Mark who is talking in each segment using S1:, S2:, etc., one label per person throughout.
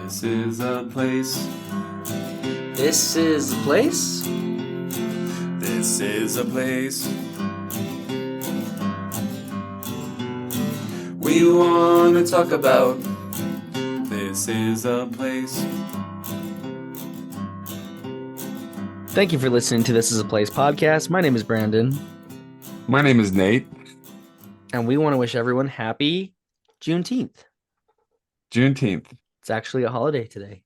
S1: This is a place.
S2: This is the place?
S1: This is a place. We want to talk about. This is a place.
S2: Thank you for listening to This is a Place podcast. My name is Brandon,
S1: My name is Nate.
S2: and we want to wish everyone happy Juneteenth.
S1: Juneteenth.
S2: It's actually a holiday today.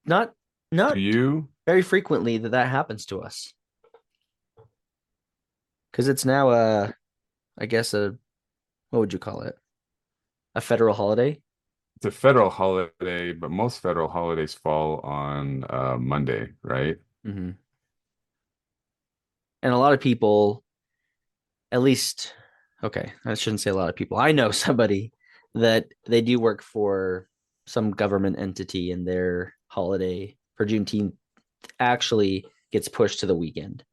S2: Not
S1: Do you?
S2: very frequently that happens to us. Because it's now I guess what would you call it? A federal holiday?
S1: It's a federal holiday, but most federal holidays fall on Monday, right?
S2: Mm-hmm. And a lot of people, at least, okay, I shouldn't say a lot of people. I know somebody that they do work for some government entity, and their holiday for Juneteenth actually gets pushed to the weekend.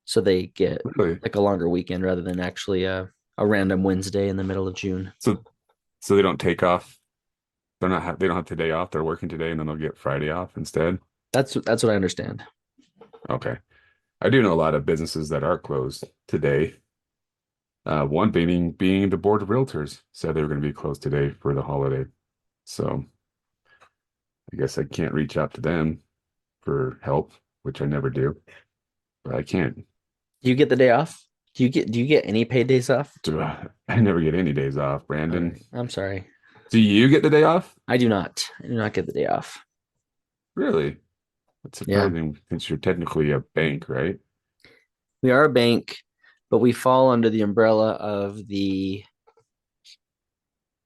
S2: So they get
S1: Really?
S2: like a longer weekend rather than actually a random Wednesday in the middle of June.
S1: So they don't take off. They don't have today off. They're working today, and then they'll get Friday off instead.
S2: That's what I understand.
S1: Okay. I do know a lot of businesses that are closed today. One being the Board of Realtors said they were going to be closed today for the holiday. So I guess I can't reach out to them for help, which I never do. But I can't.
S2: Do you get the day off? Do you get any paid days off?
S1: I never get any days off, Brandon.
S2: I'm sorry.
S1: Do you get the day off?
S2: I do not. I do not get the day off.
S1: Really? That's surprising since you're technically a bank, right?
S2: We are a bank, but we fall under the umbrella of the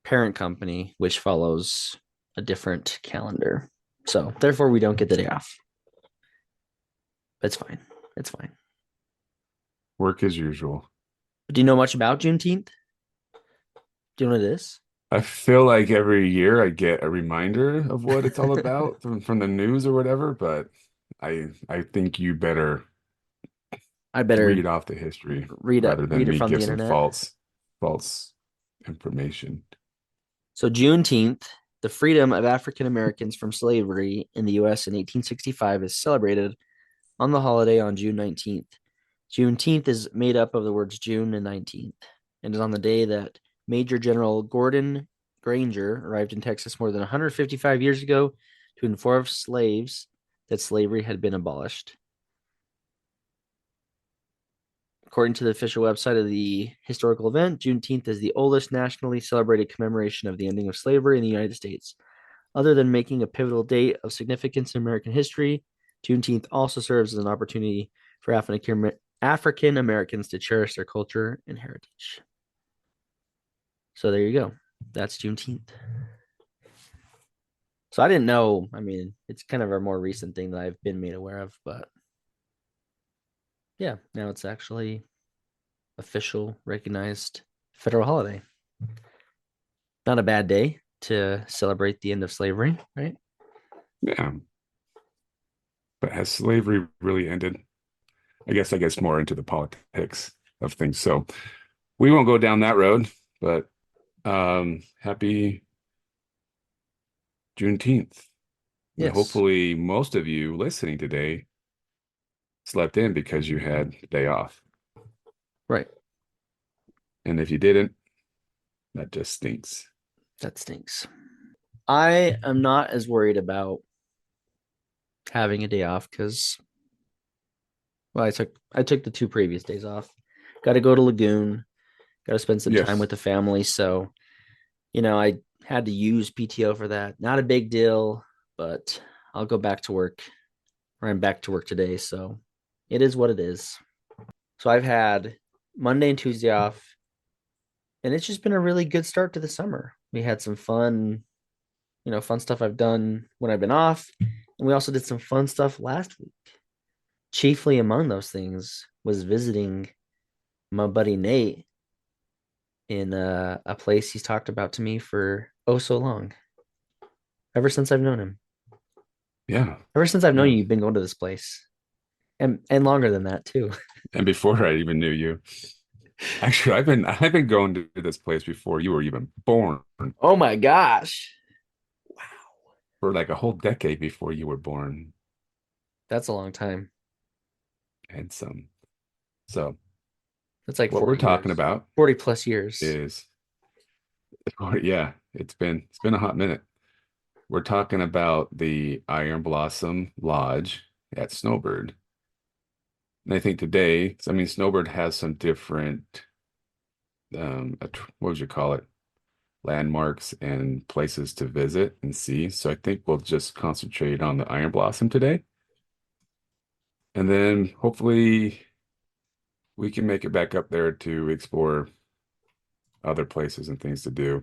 S2: parent company, which follows a different calendar. So therefore, we don't get the day off. It's fine. It's fine.
S1: Work as usual.
S2: Do you know much about Juneteenth? Do you know what it is?
S1: I feel like every year I get a reminder of what it's all about from the news or whatever, but I think you better
S2: I better
S1: read off the history
S2: read
S1: rather than
S2: it
S1: me
S2: from
S1: give
S2: the
S1: some
S2: internet.
S1: false information.
S2: So Juneteenth, the freedom of African Americans from slavery in the U.S. in 1865, is celebrated on the holiday on June 19th. Juneteenth is made up of the words June and 19th, and is on the day that Major General Gordon Granger arrived in Texas more than 155 years ago to inform slaves that slavery had been abolished. According to the official website of the historical event, Juneteenth is the oldest nationally celebrated commemoration of the ending of slavery in the United States. Other than making a pivotal date of significance in American history, Juneteenth also serves as an opportunity for African Americans to cherish their culture and heritage. So there you go. That's Juneteenth. So I didn't know. I mean, it's kind of a more recent thing that I've been made aware of, but yeah, now it's actually official, recognized federal holiday. Not a bad day to celebrate the end of slavery, right?
S1: Yeah. But has slavery really ended? I guess more into the politics of things. So we won't go down that road, but happy Juneteenth. And
S2: Yes.
S1: hopefully most of you listening today slept in because you had the day off.
S2: Right.
S1: And if you didn't, that just stinks.
S2: That stinks. I am not as worried about having a day off because, well, I took the 2 previous days off. Got to go to Lagoon. Got to spend some time with the family. So, I had to use PTO for that. Not a big deal, but I'll go back to work. Or I'm back to work today, so it is what it is. So I've had Monday and Tuesday off, and it's just been a really good start to the summer. We had some fun stuff I've done when I've been off, and we also did some fun stuff last week. Chiefly among those things was visiting my buddy Nate in a place he's talked about to me for oh so long. Ever since I've known him.
S1: Yeah.
S2: Ever since I've known you, you've been going to this place. And longer than that too.
S1: And before I even knew you. Actually, I've been going to this place before you were even born.
S2: Oh my gosh. Wow.
S1: for like a whole decade before you were born
S2: That's a long time.
S1: and some. So
S2: That's like
S1: what we're
S2: 40
S1: talking
S2: years,
S1: about
S2: 40 plus years.
S1: is, oh, yeah, it's been a hot minute. We're talking about the Iron Blossom Lodge at Snowbird. And I think today, I mean, Snowbird has some different, what would you call it? Landmarks and places to visit and see. So I think we'll just concentrate on the Iron Blossom today. And then hopefully we can make it back up there to explore other places and things to do.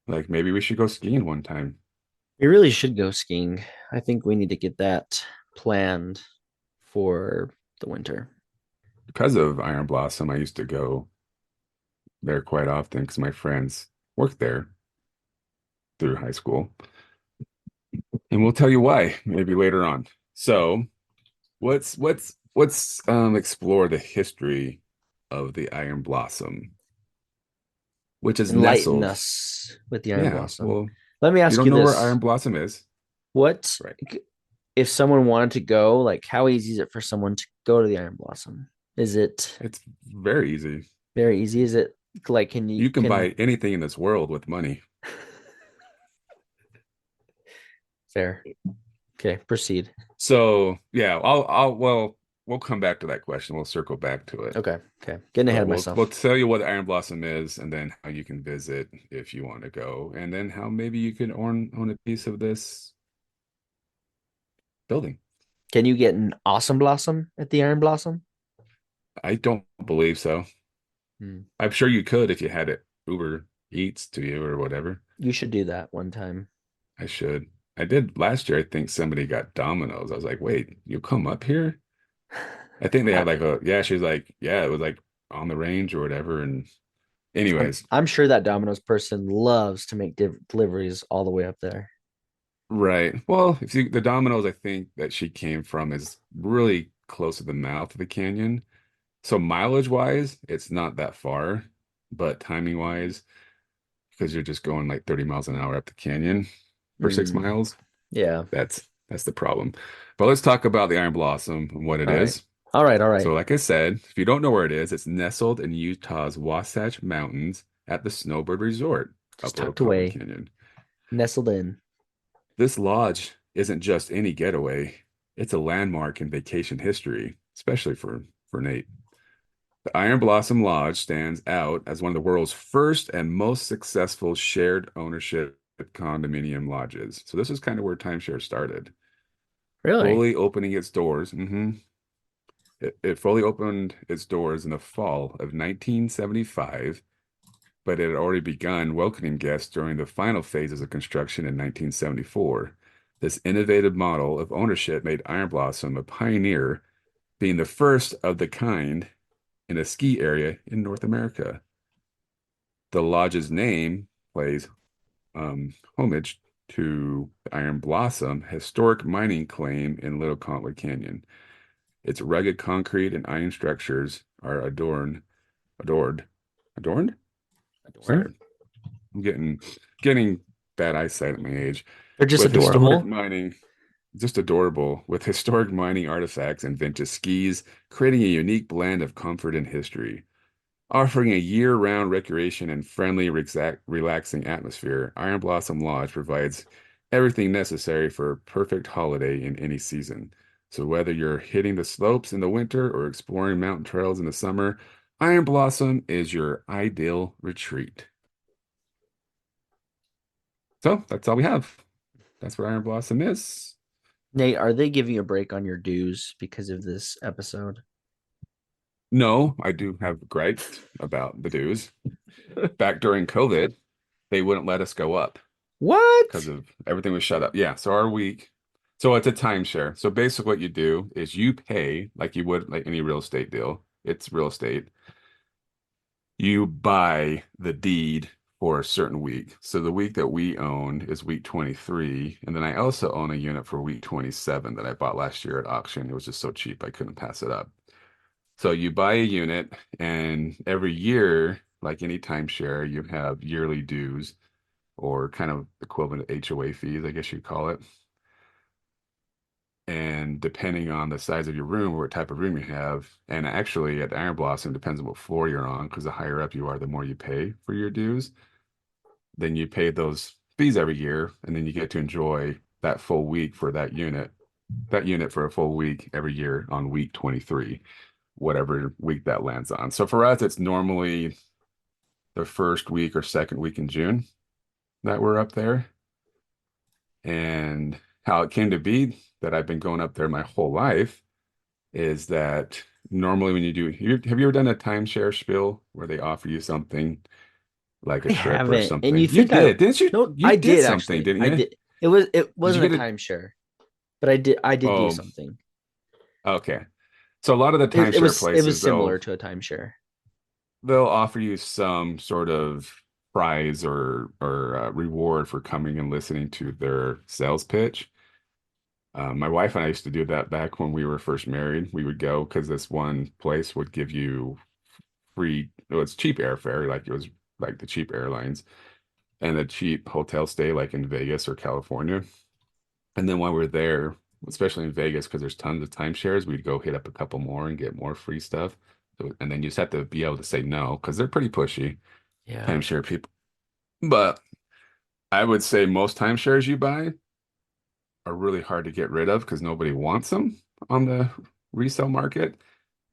S1: Like maybe we should go skiing one time.
S2: We really should go skiing. I think we need to get that planned for the winter.
S1: Because of Iron Blossom, I used to go there quite often because my friends worked there through high school. And we'll tell you why maybe later on. So let's explore the history of the Iron Blossom, which is
S2: Enlighten
S1: nestled.
S2: us with the Iron
S1: Yeah,
S2: Blossom.
S1: well,
S2: Let me
S1: you
S2: ask
S1: don't
S2: you
S1: know where
S2: this.
S1: Iron Blossom is,
S2: What
S1: right?
S2: if someone wanted to go, like how easy is it for someone to go to the Iron Blossom? Is it
S1: It's very easy.
S2: very easy? Is it like can you
S1: You can
S2: can
S1: buy anything in this world with money.
S2: fair. Okay, proceed.
S1: So yeah, well, we'll come back to that question. We'll circle back to it.
S2: Okay, okay. Getting ahead
S1: So
S2: of
S1: we'll
S2: myself.
S1: tell you what Iron Blossom is, and then how you can visit if you want to go, and then how maybe you can own a piece of this building.
S2: Can you get an awesome blossom at the Iron Blossom?
S1: I don't believe so.
S2: Hmm.
S1: I'm sure you could if you had it Uber Eats to you or whatever.
S2: You should do that one time.
S1: I should. I did last year. I think somebody got Domino's. I was like, wait, you come up here? I think they
S2: I,
S1: had like yeah, she's like, yeah, it was like on the range or whatever. And anyways,
S2: I'm sure that Domino's person loves to make deliveries all the way up there.
S1: right. Well, if you the Domino's I think that she came from is really close to the mouth of the canyon. So mileage wise, it's not that far, but timing wise, because you're just going like 30 miles an hour up the canyon for six
S2: Hmm.
S1: miles,
S2: Yeah.
S1: that's the problem. But let's talk about the Iron Blossom and what it
S2: All right.
S1: is.
S2: All right. All right.
S1: So, like I said, if you don't know where it is, it's nestled in Utah's Wasatch Mountains at the Snowbird Resort
S2: Just
S1: up Little
S2: tucked
S1: Cottonwood
S2: away,
S1: Canyon.
S2: nestled in.
S1: This lodge isn't just any getaway, it's a landmark in vacation history, especially for Nate. The Iron Blossom Lodge stands out as one of the world's first and most successful shared ownership condominium lodges. So this is kind of where timeshare started.
S2: Really?
S1: Fully opening its doors. It fully opened its doors in the fall of 1975, but it had already begun welcoming guests during the final phases of construction in 1974. This innovative model of ownership made Iron Blossom a pioneer, being the first of the kind in a ski area in North America. The lodge's name plays homage to the Iron Blossom, historic mining claim in Little Cottonwood Canyon. Its rugged concrete and iron structures are adored, adorned?
S2: Adorn?
S1: Sorry, I'm getting bad eyesight at my age.
S2: They're just
S1: With historic
S2: adorable.
S1: mining, just adorable, with historic mining artifacts and vintage skis, creating a unique blend of comfort and history. Offering a year-round recreation and friendly, relaxing atmosphere, Iron Blossom Lodge provides everything necessary for a perfect holiday in any season. So whether you're hitting the slopes in the winter or exploring mountain trails in the summer, Iron Blossom is your ideal retreat. So that's all we have. That's what Iron Blossom is.
S2: Nate, are they giving you a break on your dues because of this episode?
S1: No, I do have gripes about the dues. Back during COVID, they wouldn't let us go up because
S2: What?
S1: of everything was shut up. Yeah, so our week, so it's a timeshare. So basically what you do is you pay like you would like any real estate deal. It's real estate. You buy the deed for a certain week. So the week that we own is week 23, and then I also own a unit for week 27 that I bought last year at auction. It was just so cheap I couldn't pass it up. So you buy a unit, and every year, like any timeshare, you have yearly dues or kind of equivalent to HOA fees, I guess you'd call it. And depending on the size of your room or what type of room you have, and actually at Iron Blossom, depends on what floor you're on, because the higher up you are, the more you pay for your dues. Then you pay those fees every year, and then you get to enjoy that full week for that unit for a full week every year on week 23, whatever week that lands on. So for us, it's normally the first week or second week in June that we're up there. And how it came to be that I've been going up there my whole life is that normally when have you ever done a timeshare spiel where they offer you something like a
S2: I
S1: trip or
S2: haven't. And
S1: something?
S2: you
S1: You
S2: think I
S1: did, didn't you?
S2: no,
S1: You
S2: I
S1: did
S2: did
S1: something,
S2: actually.
S1: didn't
S2: I
S1: you?
S2: did. It
S1: Did you
S2: wasn't
S1: get
S2: a
S1: it?
S2: timeshare, but I did do
S1: Oh,
S2: something.
S1: okay. So a lot of the timeshare
S2: It was
S1: places,
S2: similar to a timeshare.
S1: they'll offer you some sort of prize or reward for coming and listening to their sales pitch. My wife and I used to do that back when we were first married. We would go because this one place would give you free, it was cheap airfare, like it was like the cheap airlines and a cheap hotel stay like in Vegas or California. And then while we're there, especially in Vegas, because there's tons of timeshares, we'd go hit up a couple more and get more free stuff. And then you just have to be able to say no because they're pretty pushy,
S2: Yeah.
S1: timeshare people. But I would say most timeshares you buy are really hard to get rid of because nobody wants them on the resale market.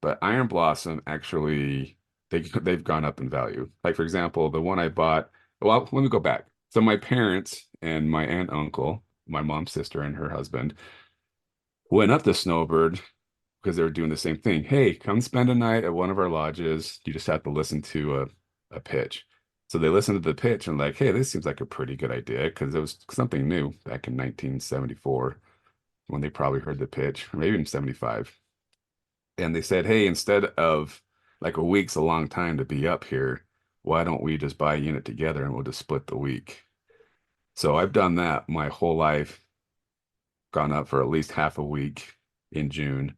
S1: But Iron Blossom actually they've gone up in value. Like for example, the one I bought, well, let me go back. So my parents and my aunt uncle, my mom's sister and her husband went up to Snowbird because they were doing the same thing. Hey, come spend a night at one of our lodges. You just have to listen to a pitch. So they listened to the pitch and like, hey, this seems like a pretty good idea because it was something new back in 1974 when they probably heard the pitch, or maybe even 75. And they said, hey, instead of like a week's a long time to be up here, why don't we just buy a unit together and we'll just split the week? So I've done that my whole life, gone up for at least half a week in June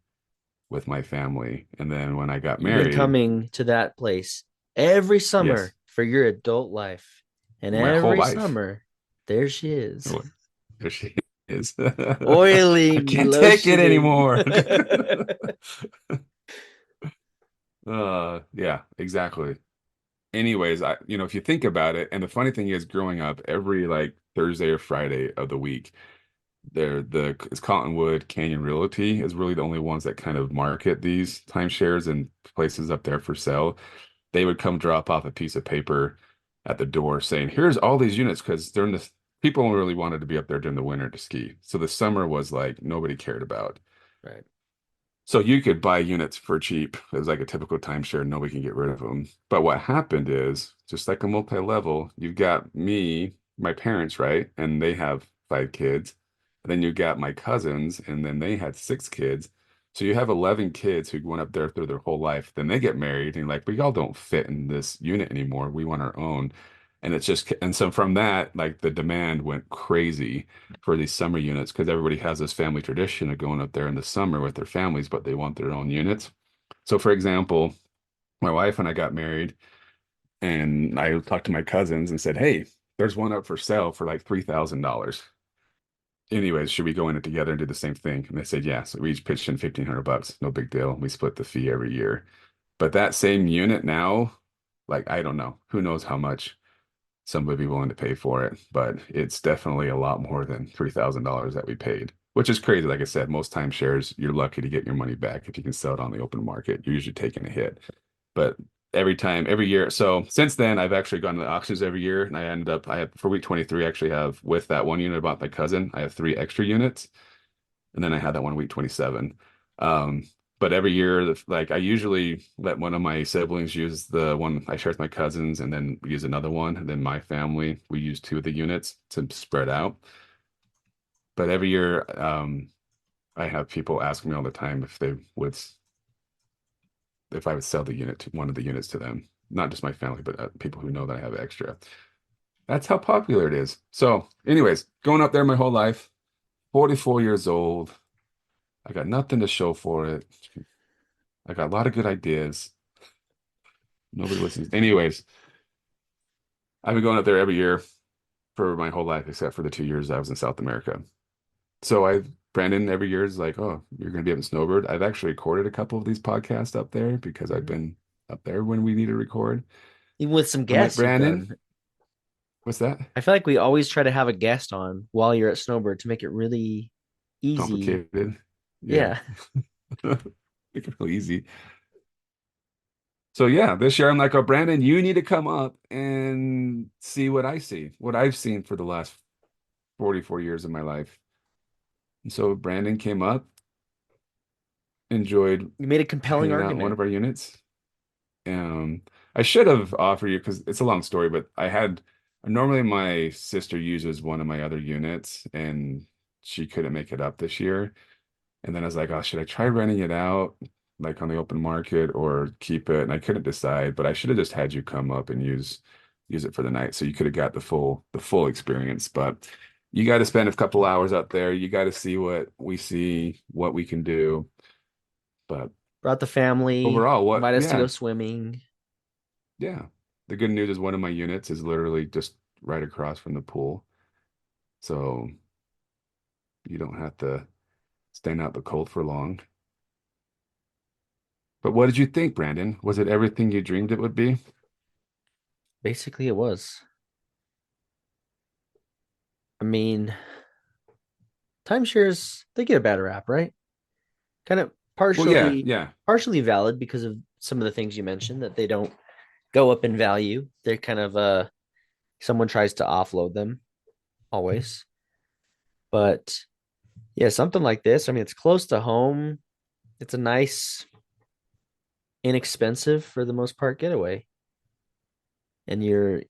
S1: with my family. And then when I got
S2: You've been
S1: married,
S2: coming to that place every
S1: yes,
S2: summer for your adult life. And
S1: my whole
S2: every
S1: life.
S2: summer, there she is.
S1: Oh, there she is. I
S2: Oiling,
S1: can't take it
S2: lotioning.
S1: anymore. Yeah, exactly. Anyways, if you think about it, and the funny thing is, growing up, every like Thursday or Friday of the week, it's Cottonwood Canyon Realty is really the only ones that kind of market these timeshares and places up there for sale. They would come drop off a piece of paper at the door saying, "Here's all these units," because during the people only really wanted to be up there during the winter to ski. So the summer was like nobody cared about.
S2: Right.
S1: So you could buy units for cheap. It was like a typical timeshare. Nobody can get rid of them. But what happened is, just like a multi-level, you've got me, my parents, right? And they have 5 kids. And then you got my cousins, and then they had 6 kids. So you have 11 kids who went up there through their whole life. Then they get married, and like, we all don't fit in this unit anymore. We want our own. And it's just, and so from that, like the demand went crazy for these summer units because everybody has this family tradition of going up there in the summer with their families, but they want their own units. So, for example, my wife and I got married, and I talked to my cousins and said, "Hey, there's one up for sale for like $3,000. Anyways, should we go in it together and do the same thing?" And they said, "Yeah." So we each pitched in 1,500 bucks. No big deal. We split the fee every year. But that same unit now, like I don't know, who knows how much somebody would be willing to pay for it, but it's definitely a lot more than $3,000 that we paid, which is crazy. Like I said, most timeshares, you're lucky to get your money back if you can sell it on the open market. You're usually taking a hit. But every year, so since then, I've actually gone to the auctions every year, and I have for week 23, I actually have with that one unit I bought my cousin, I have 3 extra units, and then I had that one week 27. Um, but every year, like I usually let one of my siblings use the one I share with my cousins, and then use another one, and then my family we use 2 of the units to spread out. But every year, I have people ask me all the time if I would sell one of the units to them, not just my family, but people who know that I have extra. That's how popular it is. So, anyways, going up there my whole life, 44 years old. I got nothing to show for it. I got a lot of good ideas. Nobody listens. Anyways, I've been going up there every year for my whole life except for the 2 years I was in South America. So Brandon every year is like, oh, you're going to be up in Snowbird. I've actually recorded a couple of these podcasts up there because I've
S2: Mhm.
S1: been up there when we need to record.
S2: Even with some
S1: I'm like,
S2: guests you've
S1: Brandon,
S2: done.
S1: what's that?
S2: I feel like we always try to have a guest on while you're at Snowbird to make it really easy.
S1: Complicated. Yeah.
S2: Yeah,
S1: Make it real easy. So yeah, this year I'm like, oh, Brandon, you need to come up and see what I see, what I've seen for the last 44 years of my life. And so Brandon came up, enjoyed
S2: you made a compelling
S1: hanging out in one
S2: argument.
S1: of our units. Um, I should have offered you because it's a long story, but I had normally my sister uses one of my other units and she couldn't make it up this year. And then I was like, oh, should I try renting it out like on the open market or keep it? And I couldn't decide, but I should have just had you come up and use it for the night. So you could have got the full experience. But you got to spend a couple hours up there. You got to see what we see, what we can do. But
S2: Brought the family,
S1: overall, what,
S2: invite us to
S1: yeah,
S2: go swimming.
S1: yeah. The good news is one of my units is literally just right across from the pool. So you don't have to stand out the cold for long. But what did you think, Brandon? Was it everything you dreamed it would be?
S2: Basically, it was. I mean, timeshares, they get a bad rap, right? Kind of
S1: Well, yeah,
S2: partially
S1: yeah,
S2: partially valid because of some of the things you mentioned that they don't go up in value. They're kind of someone tries to offload them always. But yeah, something like this. I mean, it's close to home. It's a nice, inexpensive for the most part getaway. And you're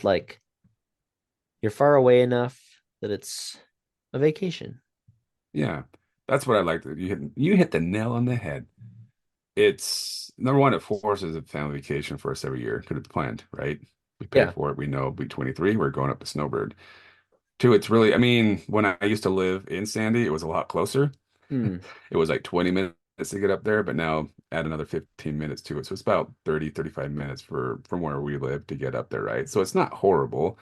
S2: like you're far away enough that it's a vacation.
S1: yeah. That's what I liked. You hit the nail on the head. It's number one, it forces a family vacation for us every year because it's planned, right? We pay
S2: Yeah.
S1: for it. We know by 23, we're going up to Snowbird. Two, it's really, I mean, when I used to live in Sandy, it was a lot closer.
S2: Hmm.
S1: It was like 20 minutes to get up there, but now add another 15 minutes to it. So it's about 30, 35 minutes from where we live to get up there, right? So it's not horrible.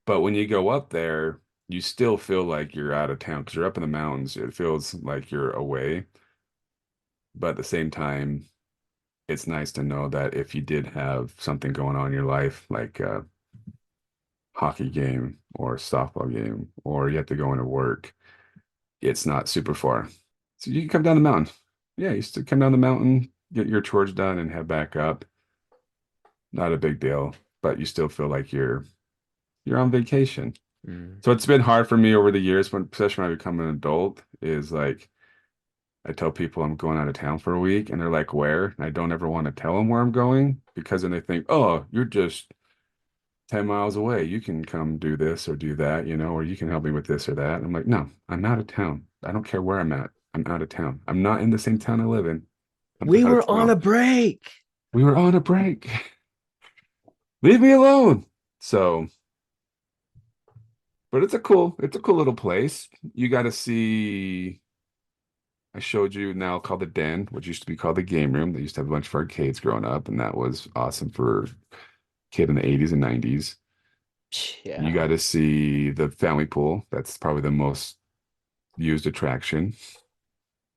S1: But when you go up there, you still feel like you're out of town because you're up in the mountains. It feels like you're away. But at the same time, it's nice to know that if you did have something going on in your life, like a hockey game or a softball game, or you have to go into work, it's not super far. So you can come down the mountain. Yeah, you still come down the mountain, get your chores done, and head back up. Not a big deal, but you still feel like you're on vacation.
S2: Hmm.
S1: So it's been hard for me over the years, when especially when I become an adult, is like I tell people I'm going out of town for a week, and they're like, "Where?" And I don't ever want to tell them where I'm going because then they think, "Oh, you're just 10 miles away. You can come do this or do that, or you can help me with this or that." And I'm like, "No, I'm out of town. I don't care where I'm at. I'm out of town. I'm not in the same town I live in. I'm
S2: We
S1: out of
S2: were on a
S1: town.
S2: break.
S1: We were on a break. Leave me alone." So, but it's a cool little place. You got to see. I showed you now called the Den, which used to be called the game room. They used to have a bunch of arcades growing up, and that was awesome for a kid in the 80s and 90s. You
S2: Yeah.
S1: got to see the family pool. That's probably the most used attraction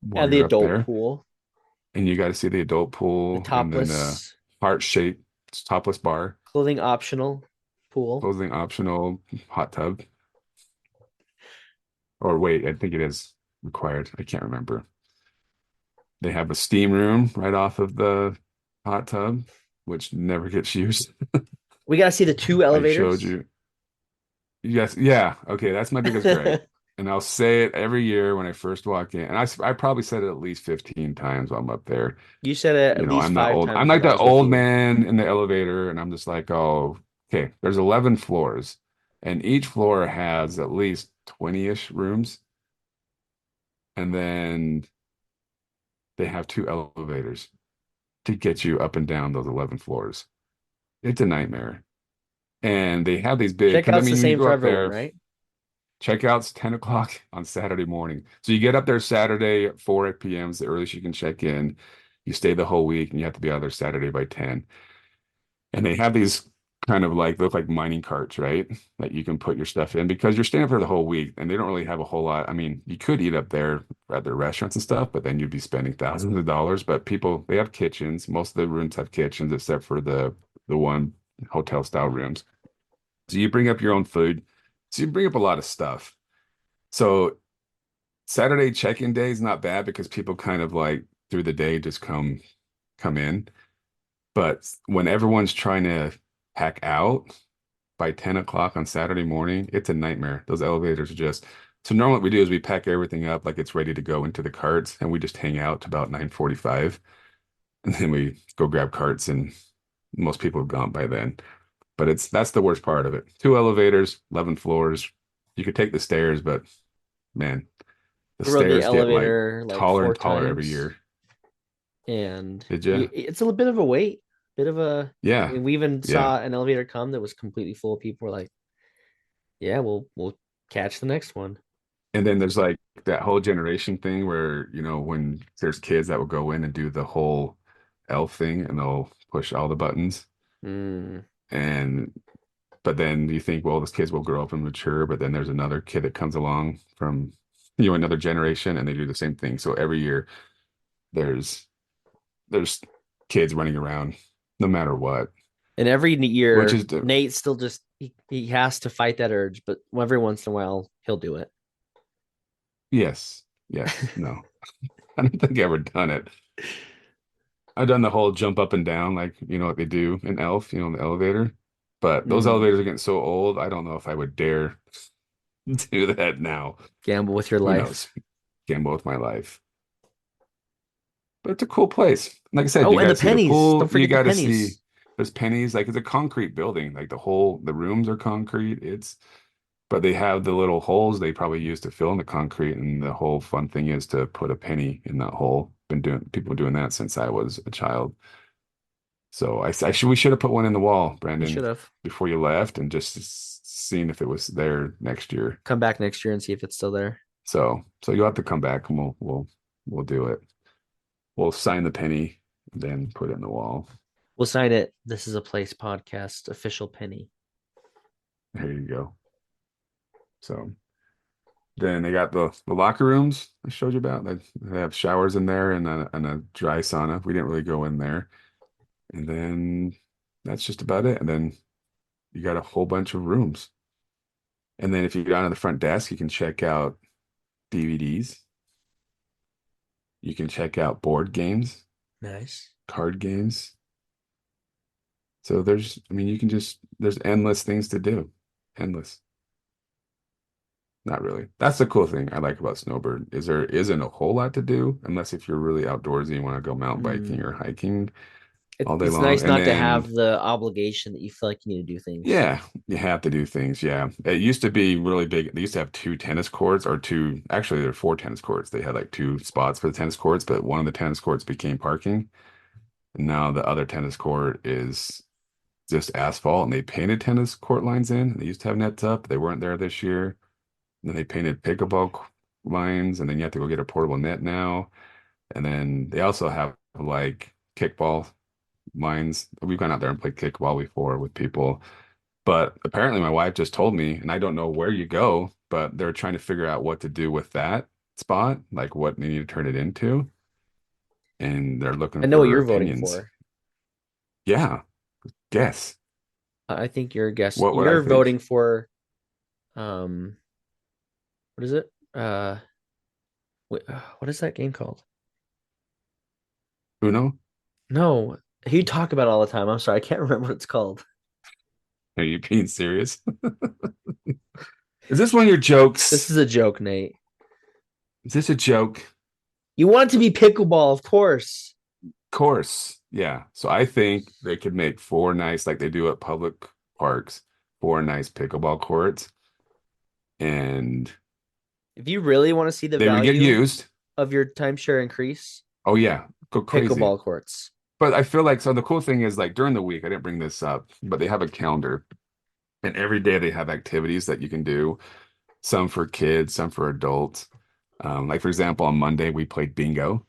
S2: Yeah,
S1: while
S2: the
S1: you're up
S2: adult
S1: there.
S2: pool,
S1: And you got to see the adult
S2: the
S1: pool and then the
S2: topless,
S1: heart-shaped topless bar,
S2: clothing optional pool.
S1: clothing optional hot tub. Or wait, I think it is required. I can't remember. They have a steam room right off of the hot tub, which never gets used.
S2: We got to see the two
S1: I showed
S2: elevators.
S1: you. Yes, yeah. Okay, that's my biggest gripe. And I'll say it every year when I first walk in. And I probably said it at least 15 times while I'm up there.
S2: You said it at
S1: You know,
S2: least
S1: I'm that
S2: five
S1: old. I'm
S2: times when
S1: like
S2: I
S1: that
S2: was with
S1: old
S2: you.
S1: man in the elevator, and I'm just like, oh, okay, there's 11 floors, and each floor has at least 20-ish rooms. And then they have two elevators to get you up and down those 11 floors. It's a nightmare. And they have these big, because I
S2: Checkout's the
S1: mean, you
S2: same
S1: go
S2: for
S1: up
S2: everyone,
S1: there.
S2: right?
S1: Checkout's 10 o'clock on Saturday morning. So you get up there Saturday at 4 p.m. is the earliest you can check in. You stay the whole week and you have to be out there Saturday by 10. And they have these. kind of like look like mining carts, right? That you can put your stuff in because you're staying up there the whole week and they don't really have a whole lot. I mean, you could eat up there at their restaurants and stuff, but then you'd be spending thousands of dollars. But people, they have kitchens. Most of the rooms have kitchens except for the one hotel style rooms. So you bring up your own food. So you bring up a lot of stuff. So Saturday check-in day is not bad because people kind of like through the day just come in. But when everyone's trying to pack out by 10 o'clock on Saturday morning, it's a nightmare. Those elevators are just so normally what we do is we pack everything up like it's ready to go into the carts and we just hang out to about 9:45 and then we go grab carts and most people have gone by then. But that's the worst part of it. Two elevators, 11 floors. You could take the stairs, but man, the
S2: I rode the
S1: stairs get like
S2: elevator like
S1: taller
S2: four
S1: and taller every
S2: times,
S1: year.
S2: and
S1: Did you?
S2: it's a little bit of a wait, bit of a. I
S1: Yeah.
S2: mean, we even
S1: Yeah.
S2: saw an elevator come that was completely full of people. We're like, yeah, we'll catch the next one.
S1: And then there's like that whole generation thing where, when there's kids that will go in and do the whole elf thing and they'll push all the buttons.
S2: Mm.
S1: And but then you think, well, those kids will grow up and mature, but then there's another kid that comes along from, another generation and they do the same thing. So every year there's there's kids running around no matter what,
S2: And every
S1: which
S2: year,
S1: is the
S2: Nate still just he has to fight that urge, but every once in a while he'll do it.
S1: yes, yes, no. I don't think I've ever done it. I've done the whole jump up and down, like what they do in Elf, in the elevator. But those
S2: Mm.
S1: elevators are getting so old, I don't know if I would dare do that now.
S2: Gamble with your
S1: Who
S2: life.
S1: knows? Gamble with my life. But it's a cool place. Like I said,
S2: Oh,
S1: you
S2: and
S1: got
S2: the
S1: to see the
S2: pennies.
S1: pool.
S2: Don't
S1: You
S2: forget the
S1: got to see
S2: pennies.
S1: there's pennies. Like it's a concrete building. Like the rooms are concrete. But they have the little holes they probably use to fill in the concrete. And the whole fun thing is to put a penny in that hole. Been doing people doing that since I was a child. So we should have put one in the wall,
S2: You
S1: Brandon,
S2: should have
S1: before you left, and just seen if it was there next year.
S2: come back next year and see if it's still there.
S1: So you'll have to come back and we'll do it. We'll sign the penny, then put it in the wall.
S2: We'll sign it. This is a place podcast official penny.
S1: There you go. So then they got the locker rooms I showed you about. They have showers in there and a dry sauna. We didn't really go in there. And then that's just about it. And then you got a whole bunch of rooms. And then if you go down to the front desk, you can check out DVDs. You can check out board games,
S2: Nice.
S1: card games. So I mean, there's endless things to do. Endless. Not really. That's the cool thing I like about Snowbird is there isn't a whole lot to do unless if you're really outdoorsy and want to go mountain biking
S2: Mm.
S1: or hiking all day
S2: It's
S1: long.
S2: nice
S1: And
S2: not to have
S1: then,
S2: the obligation that you feel like you need to do things.
S1: yeah, you have to do things. Yeah. It used to be really big. They used to have two tennis courts or two, actually, there are four tennis courts. They had like two spots for the tennis courts, but one of the tennis courts became parking. And now the other tennis court is just asphalt and they painted tennis court lines in. They used to have nets up. They weren't there this year. And then they painted lines, and then you have to go get a portable net now. And then they also have like kickball lines. We've gone out there and played kickball before with people. But apparently, my wife just told me, and I don't know where you go, but they're trying to figure out what to do with that spot, like what they need to turn it into. And they're looking
S2: I know what
S1: for
S2: you're voting
S1: opinions.
S2: for.
S1: Yeah, guess.
S2: I think you're a guest.
S1: What would I
S2: You're
S1: think?
S2: voting for um what is it? What is that game called?
S1: Uno?
S2: No, you talk about it all the time. I'm sorry, I can't remember what it's called.
S1: Are you being serious? Is this one of your
S2: This
S1: jokes?
S2: is a joke, Nate.
S1: Is this a joke?
S2: You want it to be pickleball, of course.
S1: Course. Yeah. So I think they could make four nice, like they do at public parks, four nice pickleball courts, and
S2: If you really want to see the
S1: they would get
S2: value
S1: used.
S2: of your timeshare increase,
S1: Oh yeah, go crazy.
S2: pickleball courts.
S1: But I feel like so the cool thing is like during the week, I didn't bring this up, but they have a calendar, and every day they have activities that you can do. Some for kids, some for adults. Like for example, on Monday we played bingo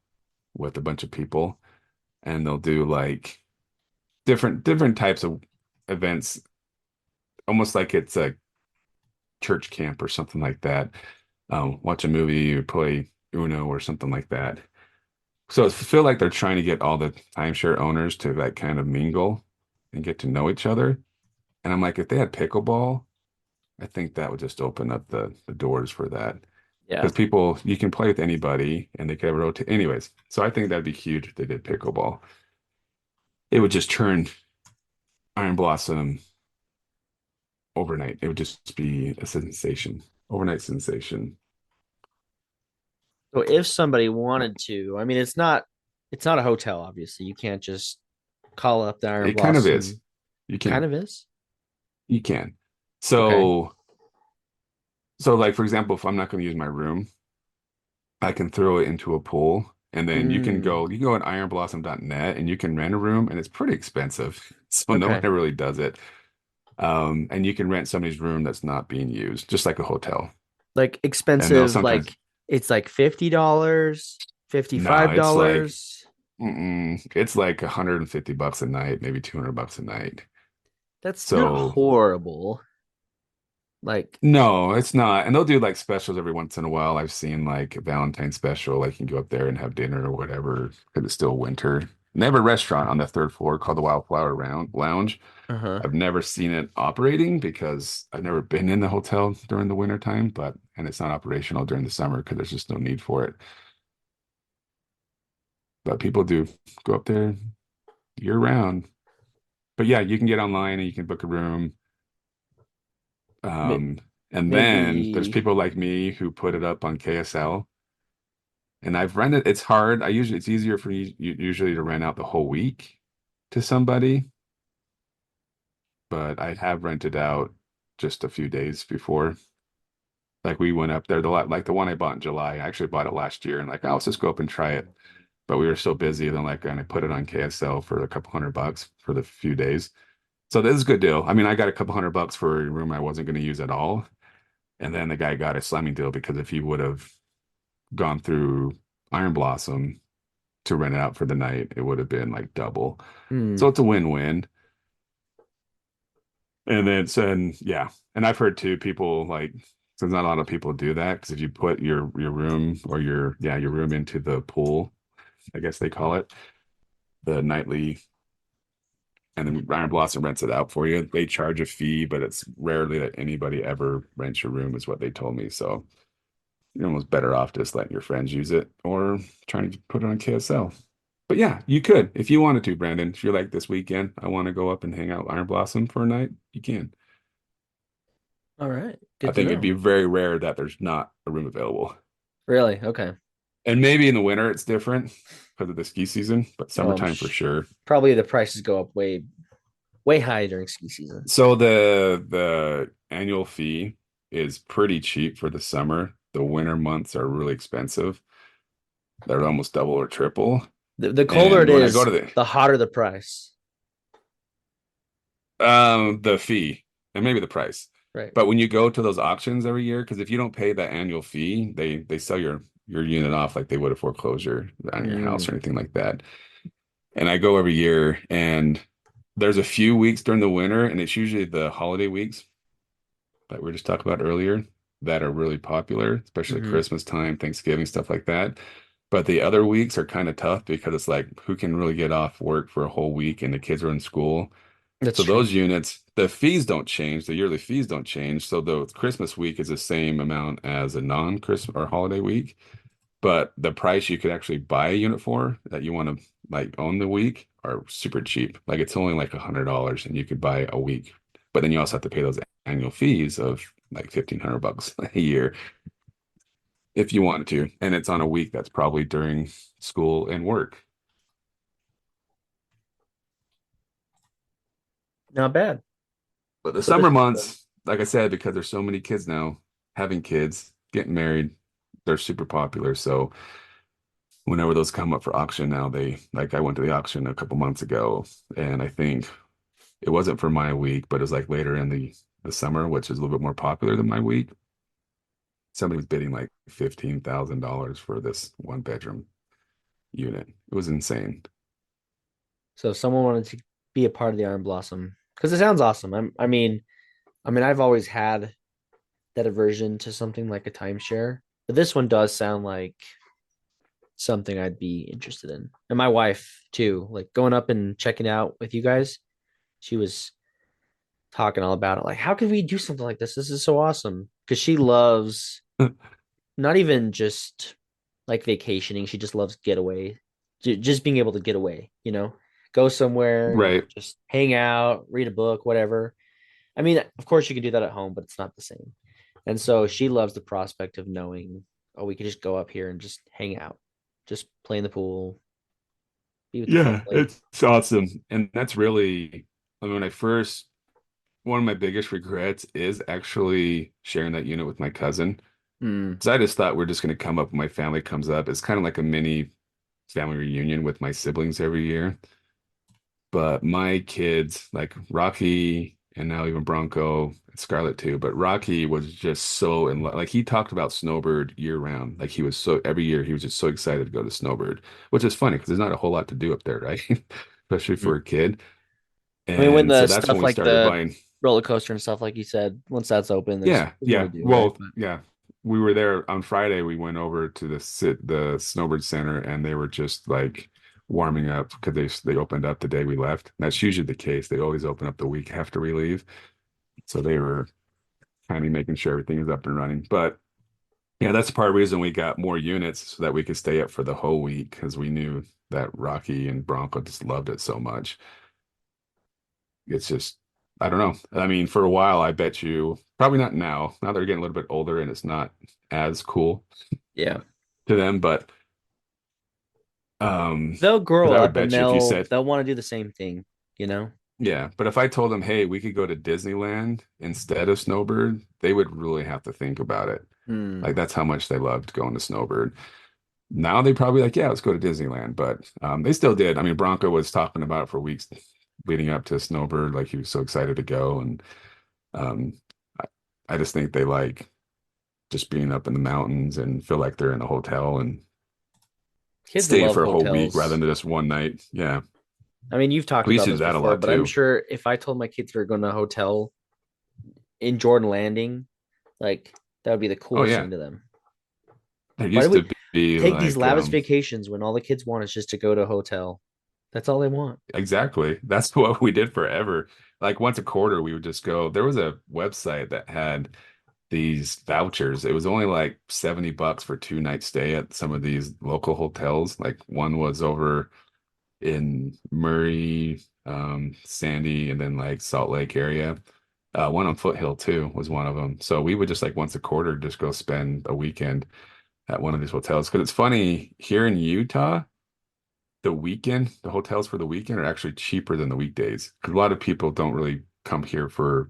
S1: with a bunch of people, and they'll do like different types of events, almost like it's a church camp or something like that. Watch a movie or play Uno or something like that. So I feel like they're trying to get all the timeshare owners to like kind of mingle and get to know each other. And I'm like, if they had pickleball, I think that would just open up the doors for that.
S2: Yeah.
S1: Because people, you can play with anybody and they could have a rotate. Anyways, so I think that'd be huge if they did pickleball. It would just turn Iron Blossom overnight. It would just be a sensation, overnight sensation.
S2: So if somebody wanted to, I mean, it's not a hotel, obviously. You can't just call up the Iron
S1: It kind of is.
S2: Blossom.
S1: You
S2: Kind
S1: can.
S2: of is.
S1: You can.
S2: Okay.
S1: So like for example, if I'm not going to use my room, I can throw it into a pool and then
S2: Mm,
S1: you can go on ironblossom.net and you can rent a room and it's pretty expensive. So no one
S2: okay.
S1: ever really does it. And you can rent somebody's room that's not being used, just like a hotel.
S2: Like
S1: And they'll
S2: expensive,
S1: sometimes,
S2: like it's like $50,
S1: no, it's like,
S2: $55.
S1: it's like 150 bucks a night, maybe 200 bucks a night.
S2: That's not
S1: So
S2: horrible. Like,
S1: no, it's not. And they'll do like specials every once in a while. I've seen like a Valentine's special, like you can go up there and have dinner or whatever because it's still winter. And they have a restaurant on the third floor called the Wildflower Lounge.
S2: uh-huh.
S1: I've never seen it operating because I've never been in the hotel during the winter time, and it's not operational during the summer because there's just no need for it. But people do go up there year round. But yeah, you can get online and you can book a room.
S2: May-
S1: Um, and then there's
S2: Maybe
S1: people like me who put it up on KSL. And I've rented, it's hard. It's easier for you usually to rent out the whole week to somebody, but I have rented out just a few days before. Like we went up there, like the one I bought in July. I actually bought it last year and like, oh, let's just go up and try it. But we were so busy, then like, and I put it on KSL for a couple $100 for the few days. So this is a good deal. I mean, I got a couple $100 for a room I wasn't going to use at all. And then the guy got a slamming deal because if he would have gone through Iron Blossom to rent it out for the night, it would have been like double. So
S2: hmm.
S1: it's a win-win. And then and yeah, and I've heard too people like so not a lot of people do that because if you put your room or your room into the pool, I guess they call it the nightly, and then Iron Blossom rents it out for you. They charge a fee, but it's rarely that anybody ever rents your room, is what they told me. So you're almost better off just letting your friends use it or trying to put it on KSL. But yeah, you could if you wanted to, Brandon. If you're like this weekend, I want to go up and hang out with Iron Blossom for a night, you can.
S2: All right.
S1: I
S2: Good to
S1: think it'd
S2: know.
S1: be very rare that there's not a room available.
S2: Really? Okay.
S1: And maybe in the winter it's different because of the ski season, but
S2: Oh,
S1: summertime for sure.
S2: probably the prices go up way high during ski season.
S1: So the annual fee is pretty cheap for the summer. The winter months are really expensive. They're almost double or triple.
S2: The colder it
S1: And when I go
S2: is,
S1: to
S2: the hotter the price.
S1: the fee and maybe the price.
S2: Right.
S1: But when you go to those auctions every year, because if you don't pay that annual fee, they sell your unit off like they would a foreclosure on your house
S2: Mm,
S1: or anything like that. And I go every year, and there's a few weeks during the winter, and it's usually the holiday weeks that we were just talking about earlier that are really popular, especially
S2: hmm.
S1: Christmas time, Thanksgiving, stuff like that. But the other weeks are kind of tough because it's like who can really get off work for a whole week and the kids are in school.
S2: That's
S1: So
S2: true.
S1: those units, the fees don't change, the yearly fees don't change. So the Christmas week is the same amount as a non-Christmas or holiday week, but the price you could actually buy a unit for that you want to like own the week are super cheap. Like it's only like $100 and you could buy a week. But then you also have to pay those annual fees of like 1,500 bucks a year if you wanted to. And it's on a week that's probably during school and work.
S2: Not bad.
S1: But the
S2: So there's
S1: summer months, like I said, because there's so many kids now having kids, getting married, they're super popular. So whenever those come up for auction now, they like I went to the auction a couple months ago, and I think it wasn't for my week, but it was like later in the summer, which is a little bit more popular than my week. Somebody was bidding like $15,000 for this one bedroom unit. It was insane.
S2: so if someone wanted to be a part of the Iron Blossom because it sounds awesome. I mean, I've always had that aversion to something like a timeshare, but this one does sound like something I'd be interested in. And my wife too, like going up and checking out with you guys, she was talking all about it. Like, how could we do something like this? This is so awesome. Because she loves not even just like vacationing, she just loves getaway, just being able to get away, go somewhere,
S1: Right.
S2: just hang out, read a book, whatever. I mean, of course you can do that at home, but it's not the same. And so she loves the prospect of knowing, oh, we could just go up here and just hang out, just play in the pool, be with the
S1: Yeah,
S2: family.
S1: it's awesome. And that's really, I mean, when I first, one of my biggest regrets is actually sharing that unit with my cousin.
S2: Mm,
S1: Because I just thought we're just going to come up when my family comes up. It's kind of like a mini family reunion with my siblings every year. But my kids, like Rocky and now even Bronco and Scarlett too, but Rocky was just so in love. Like he talked about Snowbird year round. Like he was so every year he was just so excited to go to Snowbird, which is funny because there's not a whole lot to do up there, right? Especially
S2: mm.
S1: for a kid.
S2: I mean, when
S1: And
S2: the
S1: so that's when
S2: stuff
S1: we
S2: like
S1: started
S2: the
S1: buying.
S2: roller coaster and stuff, like you said, once that's open,
S1: Yeah,
S2: there's more to
S1: yeah.
S2: do, right?
S1: Well, yeah. We were there on Friday. We went over to the Snowbird Center, and they were just like warming up because they opened up the day we left. That's usually the case. They always open up the week after we leave. So they were kind of making sure everything is up and running. But yeah, that's part of the reason we got more units so that we could stay up for the whole week because we knew that Rocky and Bronco just loved it so much. It's just, I don't know. I mean, for a while, I bet you, probably not now. Now they're getting a little bit older and it's not as cool
S2: Yeah.
S1: to them, but um,
S2: They'll grow
S1: because I would
S2: up and
S1: bet you if you
S2: they'll
S1: said,
S2: they'll want to do the same thing, you know?
S1: yeah, but if I told them, hey, we could go to Disneyland instead of Snowbird, they would really have to think about it.
S2: Hmm.
S1: Like that's how much they loved going to Snowbird. Now they probably like, yeah, let's go to Disneyland, but they still did. I mean, Bronco was talking about it for weeks leading up to Snowbird, like he was so excited to go, and um, I, I just think they like just being up in the mountains and feel like they're in a hotel and
S2: Kids
S1: staying
S2: love
S1: for a whole week rather
S2: hotels.
S1: than just one night. Yeah,
S2: I mean, you've talked
S1: we used
S2: about
S1: to do
S2: this
S1: that a
S2: before,
S1: lot
S2: but I'm
S1: too.
S2: sure if I told my kids we were going to a hotel in Jordan Landing, like that would be the
S1: Oh
S2: coolest
S1: yeah,
S2: thing to them.
S1: it
S2: Why do
S1: used to
S2: we
S1: be
S2: take these
S1: like
S2: lavish vacations when all the kids want is just to go to a hotel? That's all they want.
S1: exactly. That's what we did forever. Like once a quarter, we would just go. There was a website that had these vouchers. It was only like $70 for 2 night stay at some of these local hotels. Like one was over in Murray, Sandy, and then like Salt Lake area. One on Foothill too was one of them. So we would just like once a quarter just go spend a weekend at one of these hotels. Because it's funny here in Utah, the hotels for the weekend are actually cheaper than the weekdays. Because a lot of people don't really come here for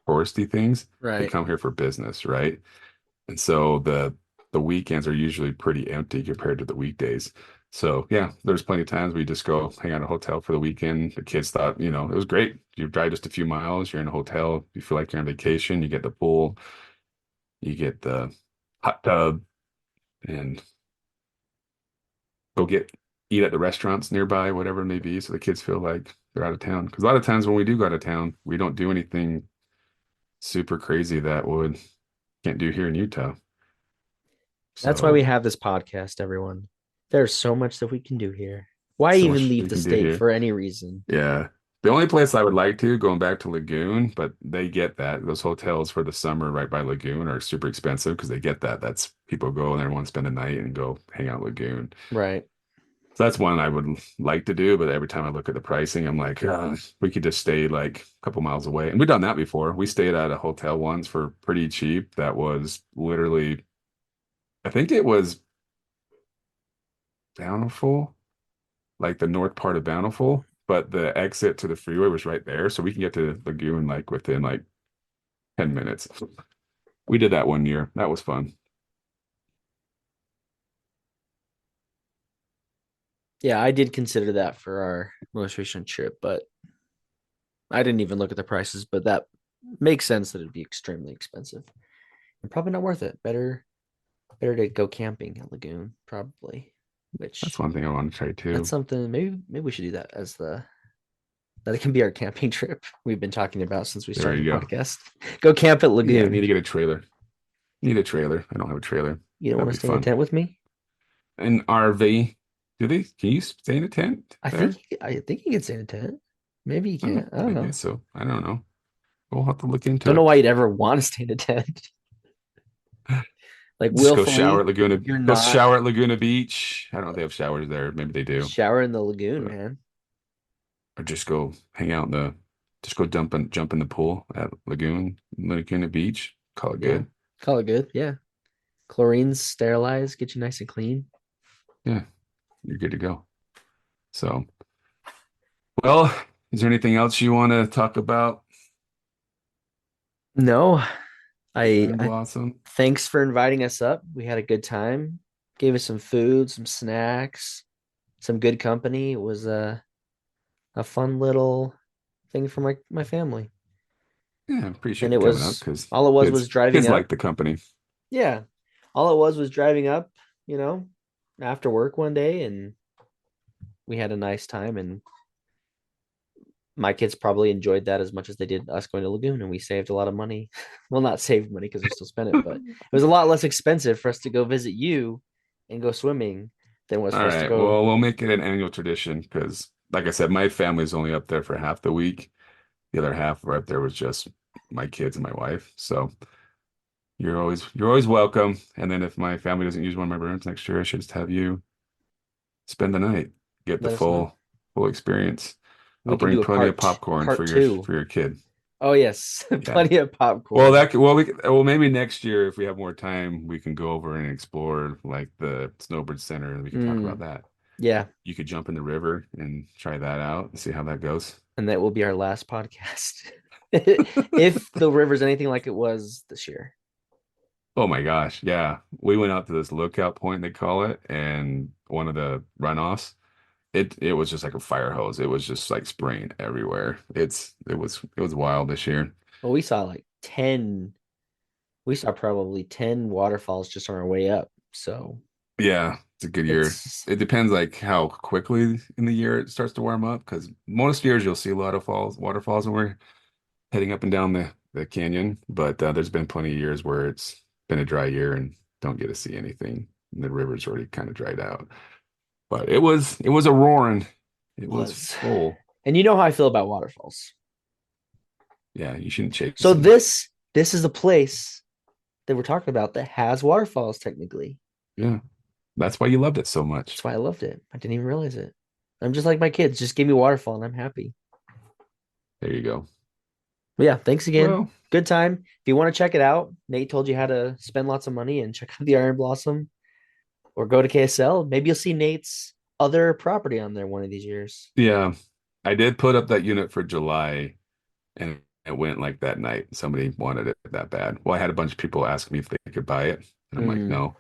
S1: touristy things. They
S2: Right.
S1: come here for business, right? And so the weekends are usually pretty empty compared to the weekdays. So yeah, there's plenty of times we just go hang out at a hotel for the weekend. The kids thought, it was great. You drive just a few miles, you're in a hotel, you feel like you're on vacation, you get the pool, you get the hot tub, and go get eat at the restaurants nearby, whatever it may be, so the kids feel like they're out of town. Because a lot of times when we do go out of town, we don't do anything super crazy that would can't do here in Utah.
S2: That's why we
S1: So
S2: have this podcast, everyone. There's so much that we can do here. Why
S1: so
S2: even
S1: much
S2: leave
S1: we
S2: the
S1: can do
S2: state
S1: here.
S2: for any reason?
S1: Yeah. The only place I would like to, going back to Lagoon, but they get that. Those hotels for the summer right by Lagoon are super expensive because they get that. That's people go and they want to spend a night and go hang out Lagoon.
S2: Right.
S1: So that's one I would like to do, but every time I look at the pricing, I'm like, we could just stay like a couple miles away. And we've done that before. We stayed at a hotel once for pretty cheap. That was literally, I think it was Bountiful, like the north part of Bountiful, but the exit to the freeway was right there. So we can get to Lagoon like within like 10 minutes. We did that one year. That was fun.
S2: Yeah, I did consider that for our most recent trip, but I didn't even look at the prices, but that makes sense that it'd be extremely expensive and probably not worth it. Better to go camping at Lagoon, probably.
S1: That's
S2: Which
S1: one thing I want to try
S2: that's
S1: too.
S2: something maybe we should do that as the That can be our camping trip we've been talking about since we
S1: There
S2: started
S1: you
S2: the
S1: go.
S2: podcast. Go camp at
S1: Yeah, I need
S2: Lagoon.
S1: to get a trailer. Need a trailer. I don't have a trailer.
S2: You don't
S1: That'd
S2: want to
S1: be
S2: stay in a
S1: fun.
S2: tent with me?
S1: An RV. Do they? Can you stay in a tent there?
S2: I think you can stay in a tent. Maybe you can't. I don't
S1: I
S2: know.
S1: guess so. I don't know. We'll have to look into
S2: Don't know
S1: it.
S2: why you'd ever want to stay in a tent. Like
S1: Just go shower
S2: willfully,
S1: at Laguna.
S2: you're
S1: Go
S2: not
S1: shower at Laguna Beach. I don't know if they have showers there. Maybe they do.
S2: shower in the lagoon,
S1: But
S2: man.
S1: or just go hang out in the. Just go jump in the pool at Laguna Beach. Call it
S2: Yeah.
S1: good.
S2: Call it good. Yeah. Chlorine's sterilized, get you nice and clean.
S1: Yeah, you're good to go. So, well, is there anything else you want to talk about?
S2: No,
S1: Iron
S2: I
S1: Blossom.
S2: thanks for inviting us up. We had a good time. Gave us some food, some snacks, some good company. It was a fun little thing for my family.
S1: Yeah, I
S2: And
S1: appreciate
S2: it
S1: you coming up
S2: was
S1: because
S2: all it was
S1: kids
S2: driving
S1: kids
S2: up.
S1: like the company.
S2: Yeah. All it was driving up, you know, after work one day and we had a nice time and my kids probably enjoyed that as much as they did us going to Lagoon and we saved a lot of money. Well, not saved money because we still spent it, but it was a lot less expensive for us to go visit you and go swimming than it was
S1: All
S2: for us to
S1: right.
S2: go.
S1: Well, we'll make it an annual tradition because, like I said, my family's only up there for half the week. The other half right there was just my kids and my wife. So you're always welcome. And then if my family doesn't use one of my rooms next year, I should just have you spend the night, get the
S2: Let us know.
S1: full experience.
S2: We
S1: I'll
S2: can
S1: bring
S2: do a
S1: plenty of popcorn
S2: part
S1: for your
S2: two.
S1: for your kid.
S2: Oh yes,
S1: Yeah.
S2: plenty of
S1: Well,
S2: popcorn.
S1: maybe next year if we have more time, we can go over and explore like the Snowbird Center and we can talk about
S2: Mm,
S1: that.
S2: yeah,
S1: You could jump in the river and try that out and see how that goes.
S2: and that will be our last podcast. If the river's anything like it was this year.
S1: Oh my gosh, yeah. We went out to this lookout point they call it, and one of the runoffs, it was just like a fire hose. It was just like spraying everywhere. It was wild this year.
S2: Well, we saw like 10, we saw probably 10 waterfalls just on our way up. So
S1: Yeah, it's a good year.
S2: it's
S1: It depends like how quickly in the year it starts to warm up because most years you'll see a lot of waterfalls when we're heading up and down the canyon, but there's been plenty of years where it's been a dry year and don't get to see anything. And the river's already kind of dried out. But it was a roaring. It was
S2: was.
S1: full.
S2: And you know how I feel about waterfalls.
S1: Yeah, you shouldn't chase
S2: So
S1: them.
S2: this is a place that we're talking about that has waterfalls technically.
S1: Yeah, that's why you loved it so
S2: That's
S1: much.
S2: why I loved it. I didn't even realize it. I'm just like my kids. Just give me a waterfall and I'm happy.
S1: There you go.
S2: But yeah, thanks again.
S1: Well,
S2: Good time. If you want to check it out, Nate told you how to spend lots of money and check out the Iron Blossom or go to KSL. Maybe you'll see Nate's other property on there one of these years.
S1: yeah, I did put up that unit for July and it went like that night. Somebody wanted it that bad. Well, I had a bunch of people ask me if they could buy it. And I'm like,
S2: Mm,
S1: no,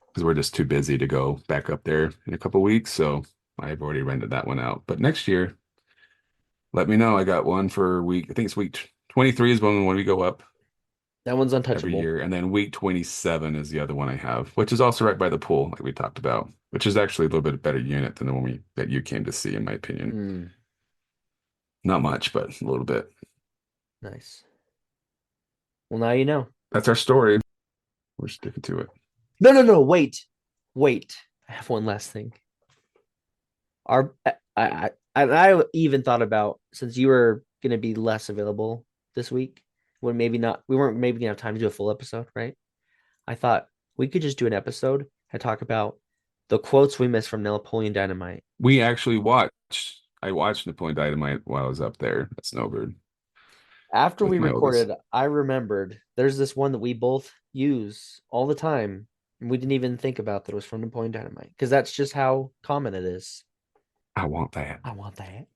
S1: because we're just too busy to go back up there in a couple weeks. So I've already rented that one out. But next year, let me know. I got one for week, I think it's week 23 is when we go up
S2: that one's
S1: every
S2: untouchable.
S1: year. And then week 27 is the other one I have, which is also right by the pool, like we talked about, which is actually a little bit better unit than the one that you came to see, in my opinion.
S2: Mm,
S1: Not much, but a little bit.
S2: nice. Well, now you know.
S1: That's our story. We're sticking to it.
S2: No. Wait. I have one last thing. Our I even thought about since you were gonna be less available this week, when maybe not we weren't maybe gonna have time to do a full episode, right? I thought we could just do an episode and talk about the quotes we missed from Napoleon Dynamite.
S1: We actually I watched Napoleon Dynamite while I was up there at Snowbird
S2: After we
S1: with my oldest.
S2: recorded, I remembered there's this one that we both use all the time, and we didn't even think about that it was from Napoleon Dynamite because that's just how common it is.
S1: I want that.
S2: I want that.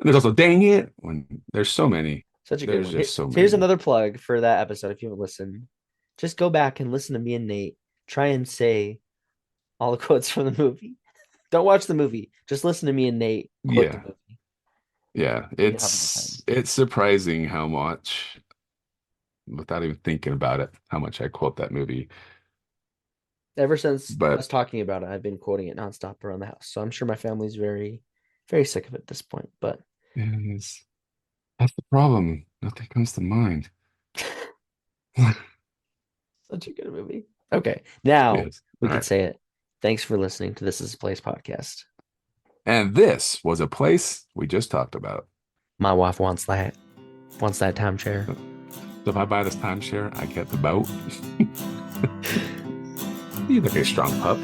S1: There's also dang it when there's so many.
S2: Such a good
S1: There's
S2: one.
S1: just so
S2: Here's
S1: many.
S2: another plug for that episode. If you haven't listened, just go back and listen to me and Nate try and say all the quotes from the movie. Don't watch the movie. Just listen to me and Nate quote the
S1: Yeah.
S2: movie.
S1: Yeah.
S2: You'll have a good time.
S1: It's surprising how much, without even thinking about it, how much I quote that movie.
S2: Ever since
S1: But
S2: us talking about it, I've been quoting it nonstop around the house. So I'm sure my family's very, Very sick of it at this point, but
S1: Yes. That's the problem. Nothing comes to mind.
S2: such a good movie. Okay, now
S1: Yes.
S2: we
S1: All
S2: could
S1: right.
S2: say it. Thanks for listening to This Is a Place podcast.
S1: And this was a place we just talked about.
S2: My wife wants that timeshare.
S1: So if I buy this timeshare, I get the boat. You're like a strong pup.